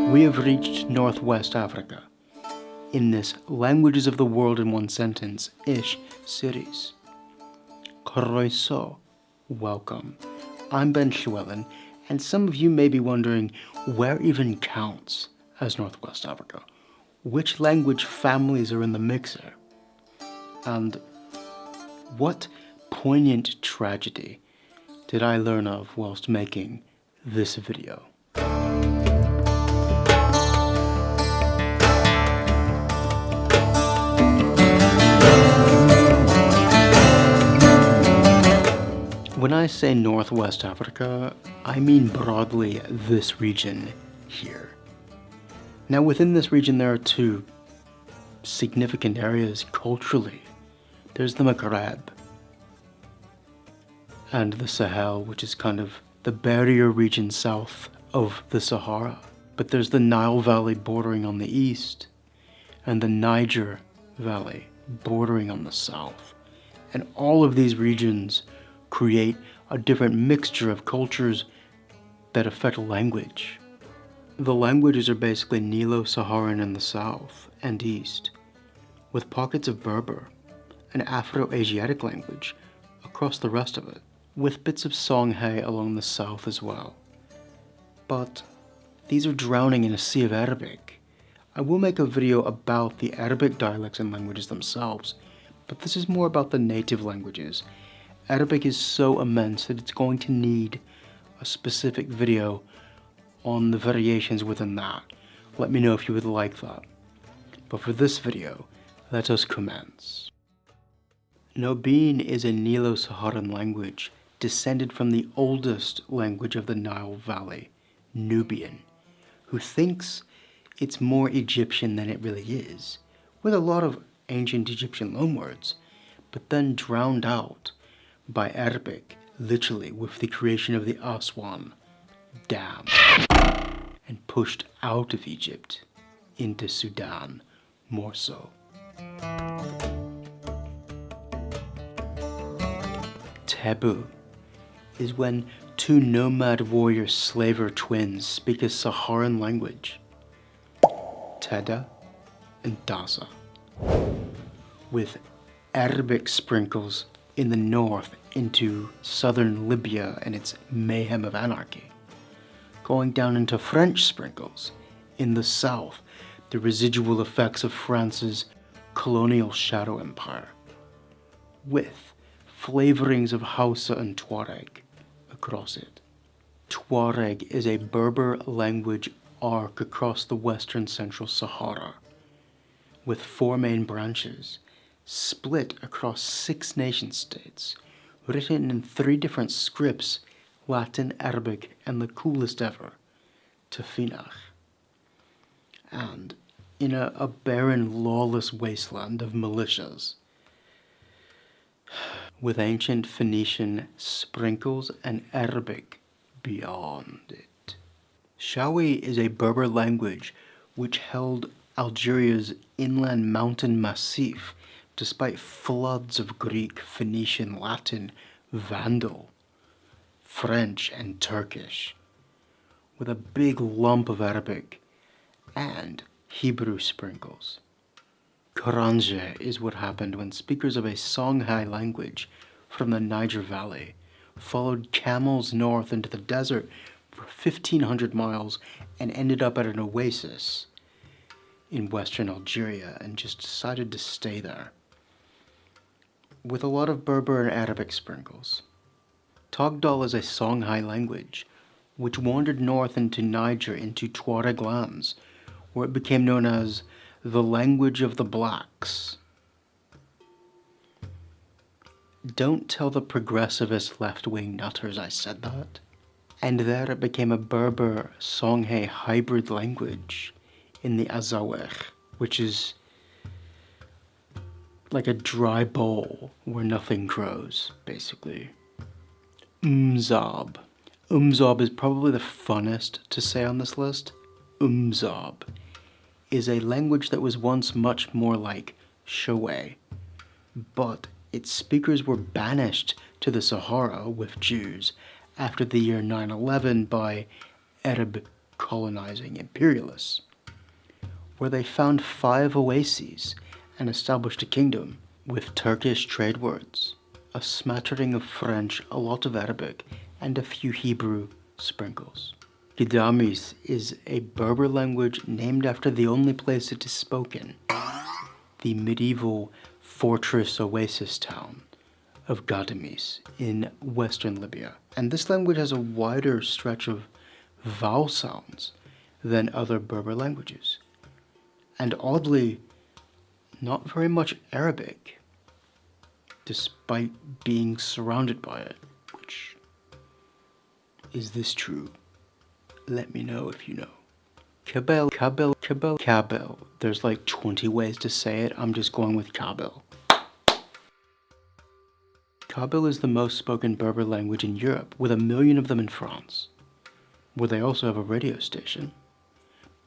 We have reached Northwest Africa in this Languages of the World in One Sentence-ish series. Kroiso, welcome. I'm Ben Llewellyn, and some of you may be wondering where even counts as Northwest Africa. Which language families are in the mixer? And what poignant tragedy did I learn of whilst making this video? When I say Northwest Africa, I mean broadly this region here. Now within this region there are two significant areas culturally. There's the Maghreb and the Sahel, which is kind of the barrier region south of the Sahara. But there's the Nile Valley bordering on the east and the Niger Valley bordering on the south. And all of these regions create a different mixture of cultures that affect language. The languages are basically Nilo-Sarahan in the south and east, with pockets of Berber, an Afro-Asiatic language, across the rest of it, with bits of Songhay along the south as well. But these are drowning in a sea of Arabic. I will make a video about the Arabic dialects and languages themselves, but this is more about the native languages. Arabic is so immense that it's going to need a specific video on the variations within that. Let me know if you would like that. But for this video, let us commence. Nobiin is a Nilo-Saharan language descended from the oldest language of the Nile Valley, Nobiin, who thinks it's more Egyptian than it really is, with a lot of ancient Egyptian loanwords, but then drowned out by Arabic, literally with the creation of the Aswan Dam, and pushed out of Egypt into Sudan, more so. Tebu is when two nomad warrior slaver twins speak a Saharan language, Teda and Daza, with Arabic sprinkles in the north into southern Libya and its mayhem of anarchy, going down into French sprinkles in the south, the residual effects of France's colonial shadow empire, with flavorings of Hausa and Tuareg across it. Tuareg is a Berber language arc across the western central Sahara, with four main branches, split across 6 nation-states, written in 3 different scripts, Latin, Arabic, and the coolest ever, Tafinach. And in a barren, lawless wasteland of militias, with ancient Phoenician sprinkles and Arabic beyond it. Chaoui is a Berber language which held Algeria's inland mountain massif despite floods of Greek, Phoenician, Latin, Vandal, French, and Turkish, with a big lump of Arabic and Hebrew sprinkles. Korandje is what happened when speakers of a Songhay language from the Niger Valley followed camels north into the desert for 1,500 miles and ended up at an oasis in western Algeria and just decided to stay there, with a lot of Berber and Arabic sprinkles. Tagdal is a Songhay language, which wandered north into Niger into Tuareg lands, where it became known as the language of the blacks. Don't tell the progressivist left-wing nutters I said that. And there it became a Berber Songhay hybrid language in the Azaweh, which is like a dry bowl where nothing grows, basically. Mzab. Mzab is probably the funnest to say on this list. Mzab is a language that was once much more like Chaoui, but its speakers were banished to the Sahara with Jews after the year 9/11 by Arab colonizing imperialists, where they found 5 oases and established a kingdom with Turkish trade words, a smattering of French, a lot of Arabic, and a few Hebrew sprinkles. Ghadamis is a Berber language named after the only place it is spoken, the medieval fortress oasis town of Ghadamis in western Libya. And this language has a wider stretch of vowel sounds than other Berber languages. And oddly, not very much Arabic, despite being surrounded by it. Which, is this true? Let me know if you know. Kabyle. There's like 20 ways to say it. I'm just going with Kabyle. Kabyle is the most spoken Berber language in Europe, with 1 million of them in France, where they also have a radio station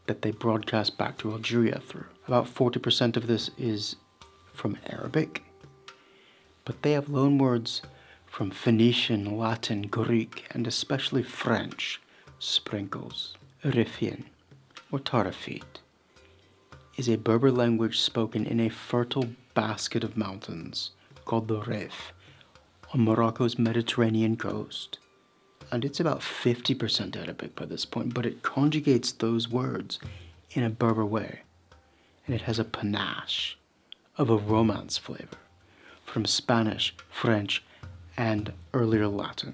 that they broadcast back to Algeria through. About 40% of this is from Arabic, but they have loanwords from Phoenician, Latin, Greek, and especially French sprinkles. Riffian, or Tarafit, is a Berber language spoken in a fertile basket of mountains called the Rif on Morocco's Mediterranean coast. And it's about 50% Arabic by this point, but it conjugates those words in a Berber way. And it has a panache of a Romance flavor from Spanish, French, and earlier Latin.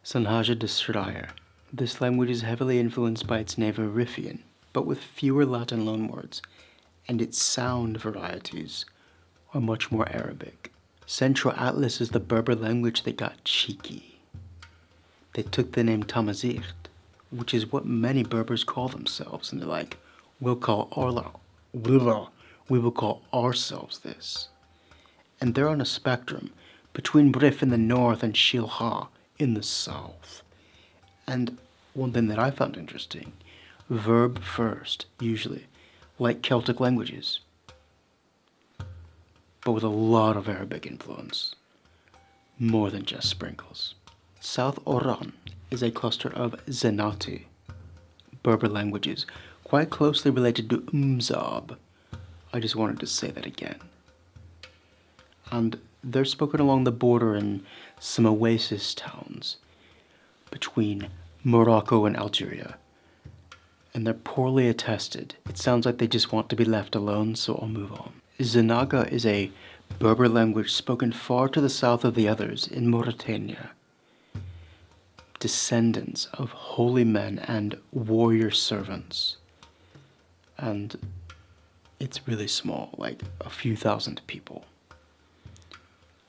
Sanhaja de Srayr. This language is heavily influenced by its neighbor Riffian, but with fewer Latin loanwords, and its sound varieties are much more Arabic. Central Atlas is the Berber language that got cheeky. They took the name Tamazight, which is what many Berbers call themselves, and they're like, we will call ourselves this. And they're on a spectrum between Rif in the north and Shilha in the south. And one thing that I found interesting, verb first, usually, like Celtic languages, but with a lot of Arabic influence, more than just sprinkles. South Oran is a cluster of Zenati, Berber languages, quite closely related to Mzab. I just wanted to say that again. And they're spoken along the border in some oasis towns between Morocco and Algeria. And they're poorly attested. It sounds like they just want to be left alone, so I'll move on. Zenaga is a Berber language spoken far to the south of the others in Mauritania. Descendants of holy men and warrior servants. And it's really small, like a few thousand people.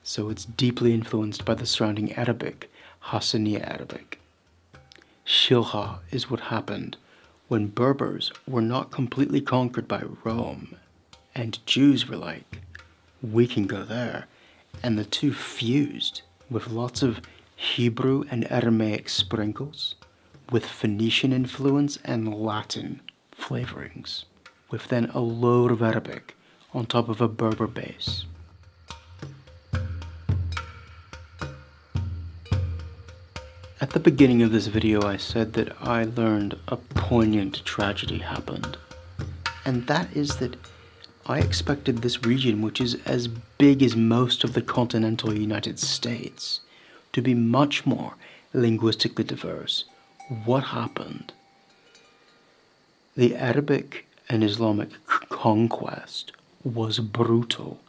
So it's deeply influenced by the surrounding Arabic, Hassaniya Arabic. Shilha is what happened when Berbers were not completely conquered by Rome, and Jews were like, we can go there, and the two fused with lots of Hebrew and Aramaic sprinkles, with Phoenician influence and Latin flavorings, with then a load of Arabic on top of a Berber base. At the beginning of this video I said that I learned a poignant tragedy happened, and that is that I expected this region, which is as big as most of the continental United States, to be much more linguistically diverse. What happened? The Arabic and Islamic conquest was brutal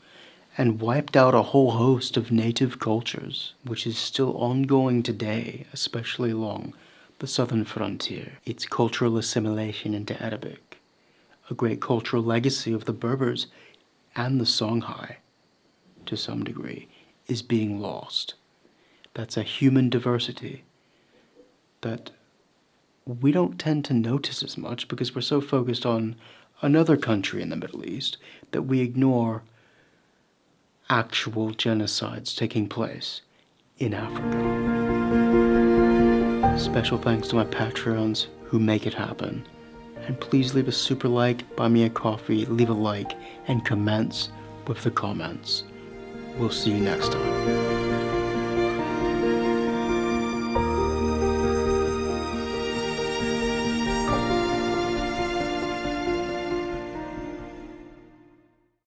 and wiped out a whole host of native cultures, which is still ongoing today, especially along the southern frontier. Its cultural assimilation into Arabic, a great cultural legacy of the Berbers and the Songhay, to some degree, is being lost. That's a human diversity that we don't tend to notice as much because we're so focused on another country in the Middle East that we ignore actual genocides taking place in Africa. Special thanks to my Patreons who make it happen. And please leave a super like, buy me a coffee, leave a like, and commence with the comments. We'll see you next time.